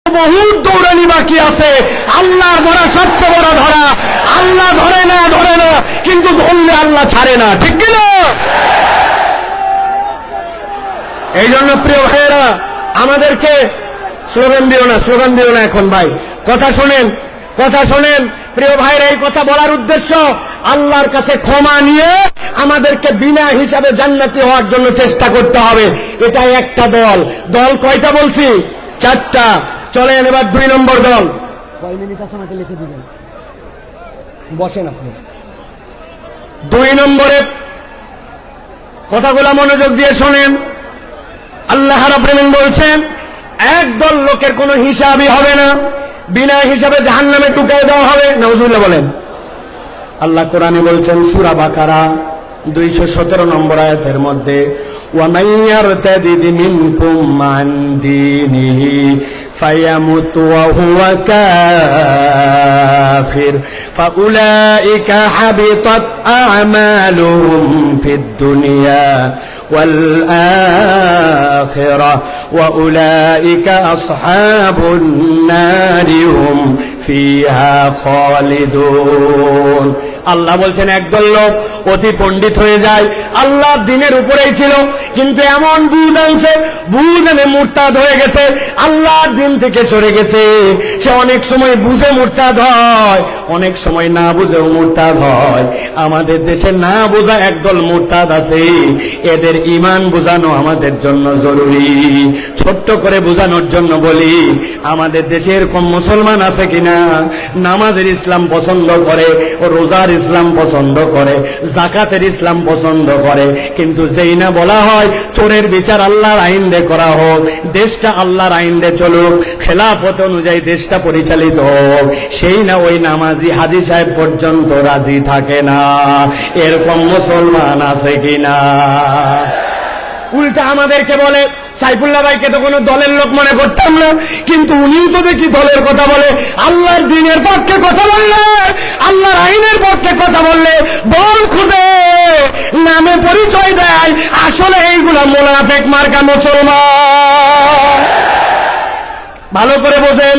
বহুত দৌড়ানি বাকি আছে। আল্লাহর ধরা সবচেয়ে বড় ধরা। আল্লাহ ধরে না কিন্তু ধরলে আল্লাহ ছাড়ে না, ঠিক কিনা? এই জন্য প্রিয় ভাইয়েরা, আমাদেরকে স্লোগান দিও না এখন ভাই, কথা শোনেন প্রিয় ভাইরা। এই কথা বলার উদ্দেশ্য আল্লাহর কাছে ক্ষমা নিয়ে আমাদেরকে বিনা হিসাবে জান্নাতি হওয়ার জন্য চেষ্টা করতে হবে। এটা একটা দল কয়টা বলছি? 4টা। চলেন এবার 2 নম্বর দল। কয় মিনিট আছে আমাকে লিখে দিবেন, বসেন আপনি। 2 নম্বরে কথাগুলো মনোযোগ দিয়ে শোনেন। আল্লাহ রাব্বুল আলামিন বলছেন, একদল লোকের কোনো হিসাবই হবে না, বিনা হিসাবে জাহান্নামে ঢুকিয়ে দেওয়া হবে। নাউজুবিল্লাহ বলেন। আল্লাহ কোরআনে বলছেন সূরা বাকারা 217 নম্বর আয়াতের মধ্যে, ওয়া মান ইয়ারতাদিদ মিনকুম মান দীনিহি ফায়ামুত ওয়া হুয়া কাফির ফাউলাইকা হাবিতাত আ'মালুহুম ফিদ দুনিয়া ওয়াল আখিরাহ ওয়া উলাইকা আসহাবুন নারি হুম ফিহা খালিদুন। আল্লাহ বলছেন, একদল লোক অতি পণ্ডিত হয়ে যায়, আল্লাহর দ্বীনের উপরেই ছিল, কিন্তু এমন বুঝ আনছে, বুঝ এনে মুরতাদ হয়ে গেছে, আল্লাহর দ্বীন থেকে সরে গেছে। সে অনেক সময় বুঝে মুরতাদ হয়, অনেক সময় না বুঝেও মুরতাদ হয়। আমাদের দেশে না বোঝা একদল মুরতাদ আছে, এদের ঈমান বোঝানো আমাদের জন্য জরুরি। ছোট্ট করে বোঝানোর জন্য বলি, আমাদের দেশে এরকম মুসলমান আছে কিনা নামাজের ইসলাম পছন্দ করে, রোজার ইসলাম পছন্দ করে, যাকাতের ইসলাম পছন্দ করে, কিন্তু যেই না বলা হয় চোরের বিচার আল্লাহর আইন দিয়ে করা হোক, দেশটা আল্লাহর আইন দিয়ে চলুক, খেলাফত অনুযায়ী দেশটা পরিচালিত হোক, সেই না ওই নামাজি হাজী সাহেব পর্যন্ত রাজি থাকে না। এরকম মুসলমান আছে কিনা? উল্টা আমাদেরকে বলে, সাইফুল্লাহ ভাইকে তো কোনো দলের লোক মনে করতাম না, কিন্তু উনিও তো দেখি দলের কথা বলে। আল্লাহর দ্বীনের পক্ষে কথা বললে, আল্লাহর আইনের পক্ষে কথা বললে বল খুঁজে নামে পরিচয় দেয়, আসলে এইগুলা মুনাফিক মার্কা মুসলমান। ভালো করে বোঝেন।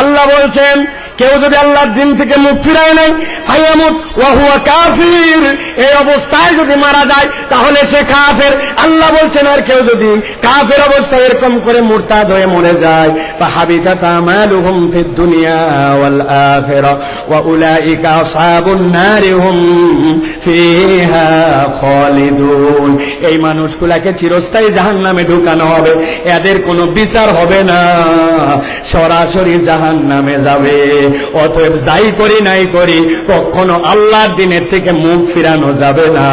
আল্লাহ বলছেন, কেউ যদি আল্লাহর দ্বীন থেকে মুখ ফিরায় নেয়, ফায়ামুত ওয়া হুয়া কাফির, এই অবস্থায় যদি মারা যায় তাহলে সে কাফের। আল্লাহ বলছেন, আর কেউ যদি কাফের অবস্থায় এরকম করে মুরতাদ হয়ে মরে যায়, ফাহাবিতাত আমালুহুম ফিদ দুনিয়া ওয়াল আখিরাহ ওয়া উলাইকা আসহাবুন নারি হুম ফিহা খালিদুন। এই মানুষগুলোকে চিরস্থায়ী জাহান্নামে ঢুকানো হবে, এদের কোনো বিচার হবে না, সরাসরি জাহান্নামে যাবে। অতএব যাই করি নাই করি, কখনো আল্লাহর দ্বীনের থেকে মুখ ফিরানো যাবে না।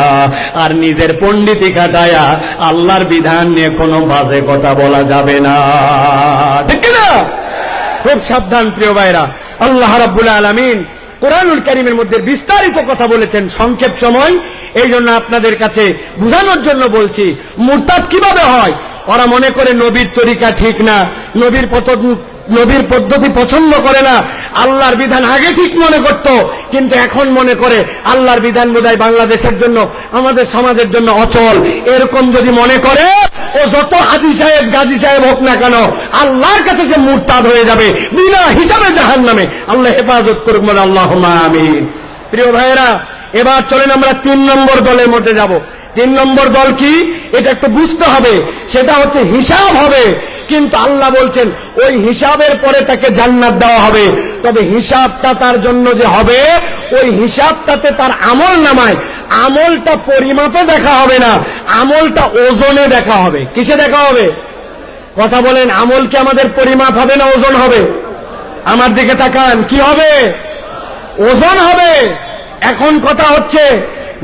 আর নিজের পণ্ডিতি কাটায়া আল্লাহর বিধান নিয়ে কোনো বাজে কথা বলা যাবে না, ঠিক না? খুব সাবধান প্রিয় ভাইরা। আল্লাহ রাব্বুল আলামিন কোরআনুল কারীমের মধ্যে বিস্তারিত কথা বলেছেন, সংক্ষেপ সময়, এই জন্য আপনাদের কাছে বোঝানোর জন্য বলছি। মুরতাদ কিভাবে হয়? ওরা মনে করে নবীর তরিকা ঠিক না, নবীর পদ্ধতি পছন্দ করে না, আল্লাহর বিধান আগে ঠিক মনে করত, কিন্তু এখন মনে করে আল্লাহর বিধান বোধহয় বাংলাদেশের জন্য, আমাদের সমাজের জন্য অচল। এরকম যদি মনে করে, ও যত হাজী সাহেব গাজী সাহেব হোক না কেন, আল্লাহর কাছে সে মুরতাদ হয়ে যাবে, বিনা হিসাবে জাহান্নামে। আল্লাহ হেফাজত করুক, বলে আল্লাহুম্মা আমিন। প্রিয় ভাইয়েরা, এবার চলেন আমরা 3 নম্বর দলের মধ্যে যাব। 3 নম্বর দল কি, এটা একটু বুঝতে হবে। সেটা হচ্ছে হিসাব হবে, কিন্তু আল্লাহ বলছেন ওই হিসাবের পরে তাকে জান্নাত দেওয়া হবে। তবে হিসাবটা তার জন্য যে হবে, ওই হিসাবটাতে তার আমল নামায়, আমলটা পরিমাপে দেখা হবে না, আমলটা ওজনে দেখা হবে। কিসে দেখা হবে? কথা বলেন, আমল কি আমাদের পরিমাপ হবে না ওজন হবে? আমার দিকে তাকান, কি হবে? ওজন হবে। এখন কথা হচ্ছে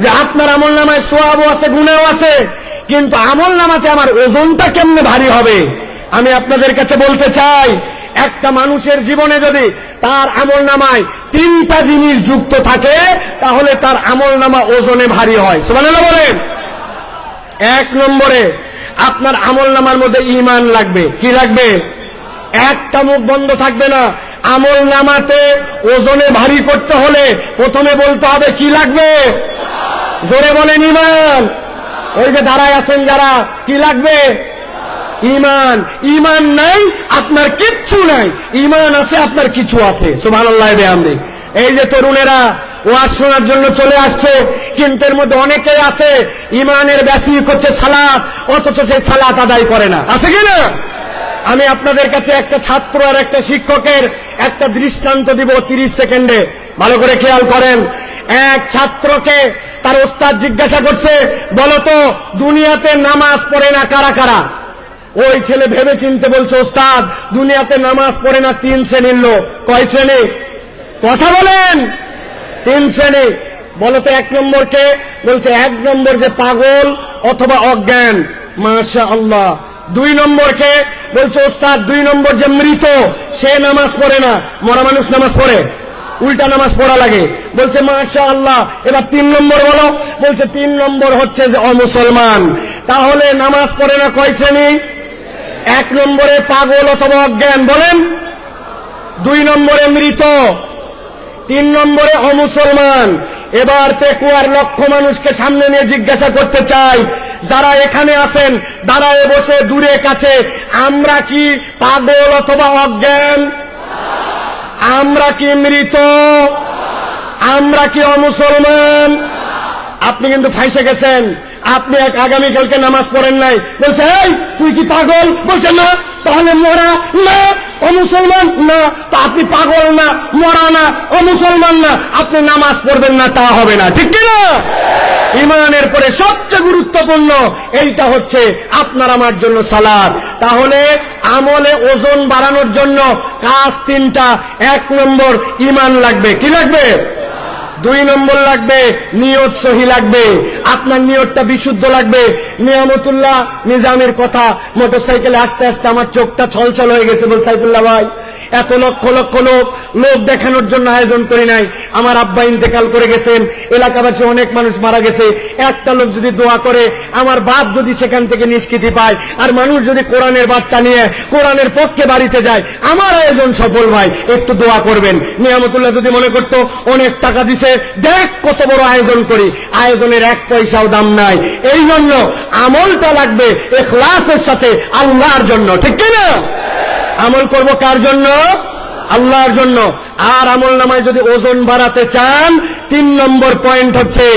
যে আপনার আমল নামায় সওয়াবও আছে, গুনাহও আছে, কিন্তু আমল নামাতে আমার ওজনটা কেমনে ভারী হবে? আমি আপনাদের কাছে বলতে চাই, একটা মানুষের জীবনে যদি তার আমল নামায় 3টা জিনিস যুক্ত থাকে, তাহলে তার আমল নামা ওজনে ভারী হয়। সুবহানাল্লাহ বলেন। 1 নম্বরে আপনার আমল নামার মধ্যে ঈমান লাগবে। কি লাগবে? একটা মুখ বন্ধ থাকবে না। আমল নামাতে ওজনে ভারী করতে হলে প্রথমে বলতে হবে কি লাগবে? জোরে বলেন ঈমান। ওই যে দাঁড়ায় আছেন যারা, কি লাগবে? ঈমান। ঈমান নাই আপনার কিচ্ছু নাই, ঈমান আছে আপনার কিছু আছে। সুবহানাল্লাহ বিহামদি। এই যে তরুণেরা ওয়াজ শোনার জন্য চলে আসছে, কিন্তু এর মধ্যে অনেকেই আছে ঈমানের বেসিক হচ্ছে সালাত, অথচ সেই সালাত আদায় করে না, আছে কিনা? আমি আপনাদের কাছে একটা ছাত্র আর একটা শিক্ষকের একটা দৃষ্টান্ত দিব 30 সেকেন্ডে, ভালো করে খেয়াল করেন। এক ছাত্রকে তার ওস্তাদ জিজ্ঞাসা করছে, বলতো দুনিয়াতে নামাজ পড়ে না কারা কারা? ওই ছেলে ভেবে চিনতে বলছে, ওস্তাদ দুনিয়াতে নামাজ পড়ে না 3 শ্রেণীর লোক। কয় শ্রেণী? কথা বলেন। 3 শ্রেণী। বলতো 1 নম্বর কে? বলছে 1 নম্বর যে পাগল অথবা অজ্ঞান। মাশাআল্লাহ। 2 নম্বর কে? বলছে ওস্তাদ 2 নম্বর যে মৃত, সে নামাজ পড়ে না। মরা মানুষ নামাজ পড়ে? উল্টা নামাজ পড়া লাগে। বলছে মাশাআল্লাহ। এবার 3 নম্বর বলো। বলছে 3 নম্বর হচ্ছে যে অমুসলমান। তাহলে নামাজ পড়ে না কয় শ্রেণী? 1 নম্বরে পাগল অথবা অজ্ঞান, বলেন। 2 নম্বরে মৃত, 3 নম্বরে অমুসলমান। এবার পেকুয়ার লক্ষ মানুষকে সামনে নিয়ে জিজ্ঞাসা করতে চাই, যারা এখানে আছেন দাঁড়ায় বসে দূরে কাছে, আমরা কি পাগল অথবা অজ্ঞান? আমরা কি মৃত? আমরা কি অমুসলমান? আপনি কিন্তু ফাঁসে গেছেন। আপনি আগামীকালকে নামাজ পড়েন নাই, বলছে এই তুই কি পাগল? বলছে না। তাহলে মরা না, অমুসলমান না। তা আপনি পাগল না, মরা না, অমুসলমান না, আপনি নামাজ পড়বেন না, তা হবে না, ঠিক কিনা? ঈমানের পরে সবচেয়ে গুরুত্বপূর্ণ এইটা হচ্ছে আপনার আমার জন্য সালাত। তাহলে আমলে ওজন বাড়ানোর জন্য কাজ 3টা। 1 নম্বর ঈমান লাগবে। কি লাগবে? 2 নম্বর লাগবে নিয়ত সহি লাগবে, আপনার নিয়তটা বিশুদ্ধ লাগবে। নিয়ামতুল্লাহ নিজামের কথা, মোটরসাইকেলে আসতে আসতে আমার চোখটা ছলছল হয়ে গেছে। বল সাইফুল্লাহ ভাই, এত লক্ষ লক্ষ লোক দেখানোর জন্য আয়োজন করি নাই। আমার আব্বা ইন্তেকাল করে গেছেন, এলাকাবাসী অনেক মানুষ মারা গেছে। একটা লোক যদি দোয়া করে, আমার বাপ যদি সেখান থেকে নিষ্কৃতি পায়, আর মানুষ যদি কোরআনের বার্তা নিয়ে কোরআনের পক্ষে বাড়িতে যায়, আমার আয়োজন সফল ভাই, একটু দোয়া করবেন। নিয়ামতুল্লাহ যদি মনে করতো অনেক টাকা দিছে, দেখ কত বড় আয়োজন করি, আয়োজনের 1 পয়সাও দাম নাই। এই জন্য আমলটা লাগবে ইখলাসের সাথে, আল্লাহর জন্য, ঠিক কিনা? আমল করব কার জন্য? আল্লাহর জন্য। আর আমল নামায় যদি ওজন বাড়াতে চান, 3 নম্বর পয়েন্ট হচ্ছে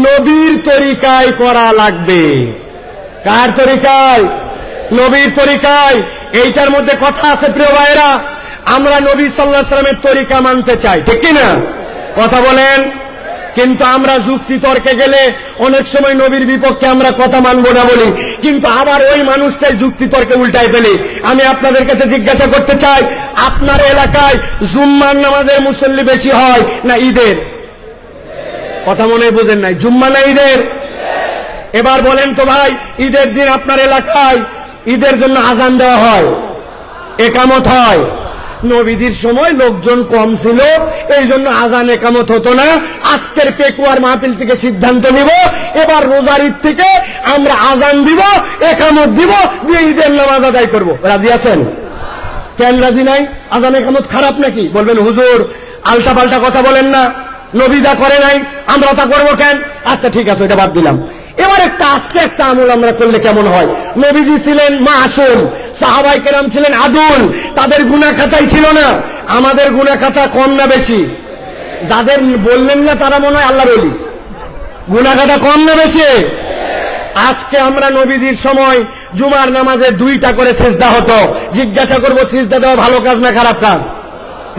নবীর তরিকায় করা লাগবে। কার তরিকায়? নবীর তরিকায়। এইটার মধ্যে কথা আছে প্রিয় ভাইরা, আমরা নবী সাল্লাল্লাহু আলাইহি ওয়াসাল্লামের তরিকা মানতে চাই, ঠিক কিনা? কথা বলেন। কিন্তু আমরা যুক্তি তর্কে গেলে অনেক সময় নবীর বিপক্ষে আমরা কথা মানবো না বলি, কিন্তু আবার ওই মানুষটাই যুক্তি তর্কে উল্টাই ফেলি। আমি আপনাদের কাছে জিজ্ঞাসা করতে চাই, আপনার এলাকায় জুম্মার নামাজের মুসল্লি বেশি হয় না ঈদের? কথা মনে বুঝেন নাই, জুম্মা না ঈদের? এবার বলেন তো ভাই, ঈদের দিন আপনার এলাকায় ঈদের জন্য আজান দেওয়া হয়, একামত হয়। নবীজির সময় লোকজন কম ছিল, এই জন্য আজান একামত হতো না। আজকের পেকুয়ার মাহফিল থেকে সিদ্ধান্ত নিব, এবার রোজার ঈদ থেকে আমরা আজান দিব, একামত দিব, দিয়ে ঈদের নামাজ আদায় করব। রাজি আছেন? কেন রাজি নাই? আজান একামত খারাপ নাকি? বলবেন হুজুর আলটা পাল্টা কথা বলেন না, নবী যা করে নাই আমরা তা করবো কেন? আচ্ছা ঠিক আছে, এটা বাদ দিলাম। এবার আজকে একটা আমল আমরা করলে কেমন হয়? নবীজি ছিলেন মাসুম, সাহাবায়ে কেরাম ছিলেন আদুল, তাদের গুনাহ খাতাই ছিল না। আমাদের গুনাহ খাতা কম না বেশি? যাদের বললেন না তারা মনে হয় আল্লাহর ওলি। গুনাহ খাতা কম না বেশি? আজকে আমরা নবীজির সময় জুমার নামাজে 2টা করে সিজদা হতো। জিজ্ঞাসা করবো সিজদা দেওয়া ভালো কাজ না খারাপ কাজ?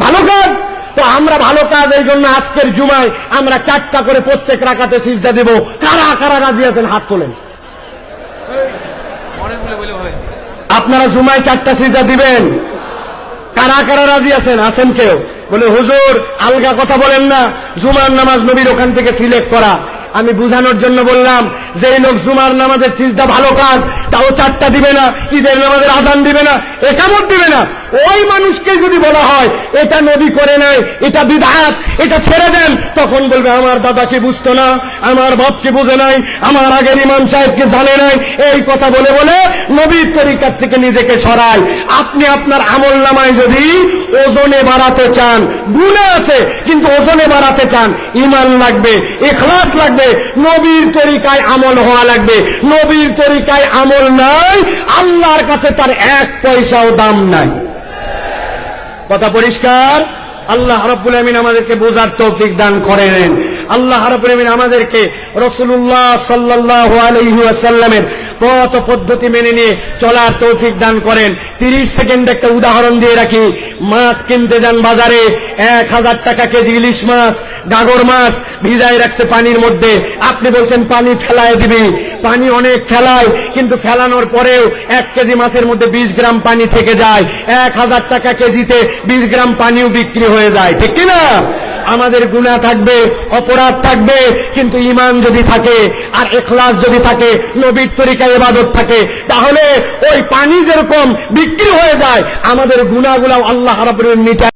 ভালো কাজ। তো আমরা ভালো কাজ, এই জন্য আজকের জুমায় আমরা 4টা করে প্রত্যেক রাকাতে সিজদা দেব। কারা কারা রাজি আছেন হাত তোলেন। আপনারা জুমায় 4টা সিজদা দিবেন? কারা কারা রাজি আছেন? আছেন কেউ? বলে হুজুর আলগা কথা বলেন না, জুমার নামাজ নবীর ওখান থেকে সিলেক্ট করা। আমি বুঝানোর জন্য বললাম, যে লোক জুমার নামাজের সিজদা ভালো কাজ, তাও 4টা দিবে না, ঈদের নামাজের আযান দিবে না, একামত দিবে না, ওই মানুষকে যদি বলা হয় এটা নবী করে নাই, এটা বিদআত, এটা ছেড়ে দেন, তখন বলবে আমার দাদা কি বুঝতো না, আমার বাপ কি বুঝে নাই, আমার আগের ইমাম সাহেব কি জানে নাই। এই কথা বলে বলে নবীর তরিকার থেকে নিজেকে সরায়। আপনি আপনার আমল নামায় যদি ওজনে বাড়াতে চান, গুনাহ আছে কিন্তু ওজনে বাড়াতে চান, ঈমান লাগবে, ইখলাস লাগবে, নবীর তরিকায় আমল হওয়া লাগবে। নবীর তরিকায় আমল নাই, আল্লাহর কাছে তার এক পয়সাও দাম নাই। কথা পরিষ্কার? আল্লাহ রাব্বুল আমিন আমাদেরকে বোঝার তৌফিক দান করেন। আল্লাহ রাব্বুল আমিন আমাদেরকে রাসূলুল্লাহ সাল্লাল্লাহু আলাইহি ওয়াসাল্লামের পথ পদ্ধতি মেনে নিয়ে চলার তৌফিক দান করেন। 30 সেকেন্ড একটা উদাহরণ দিয়ে রাখি। মাছ কিনতে যান বাজারে, 1000 টাকা কেজি ইলিশ মাছ, গাগর মাছ ভিজায় রাখছে পানির মধ্যে। আপনি বলছেন পানি ফেলায় দিবি, পানি অনেক ফেলায়, কিন্তু ফেলানোর পরেও 1 কেজি মাছের মধ্যে 20 গ্রাম পানি থেকে যায়। 1000 টাকা কেজিতে 20 গ্রাম পানিও বিক্রি হয়ে যায়, ঠিক কিনা? আমাদের গুনাহ থাকবে, অপরাধ থাকবে, কিন্তু ঈমান যদি থাকে আর ইখলাস যদি থাকে, নবীর তরিকায় ইবাদত থাকে, তাহলে ওই পানি যেরকম বিক্রি হয়ে যায়, আমাদের গুনাহগুলো আল্লাহ রাব্বুল আলামিন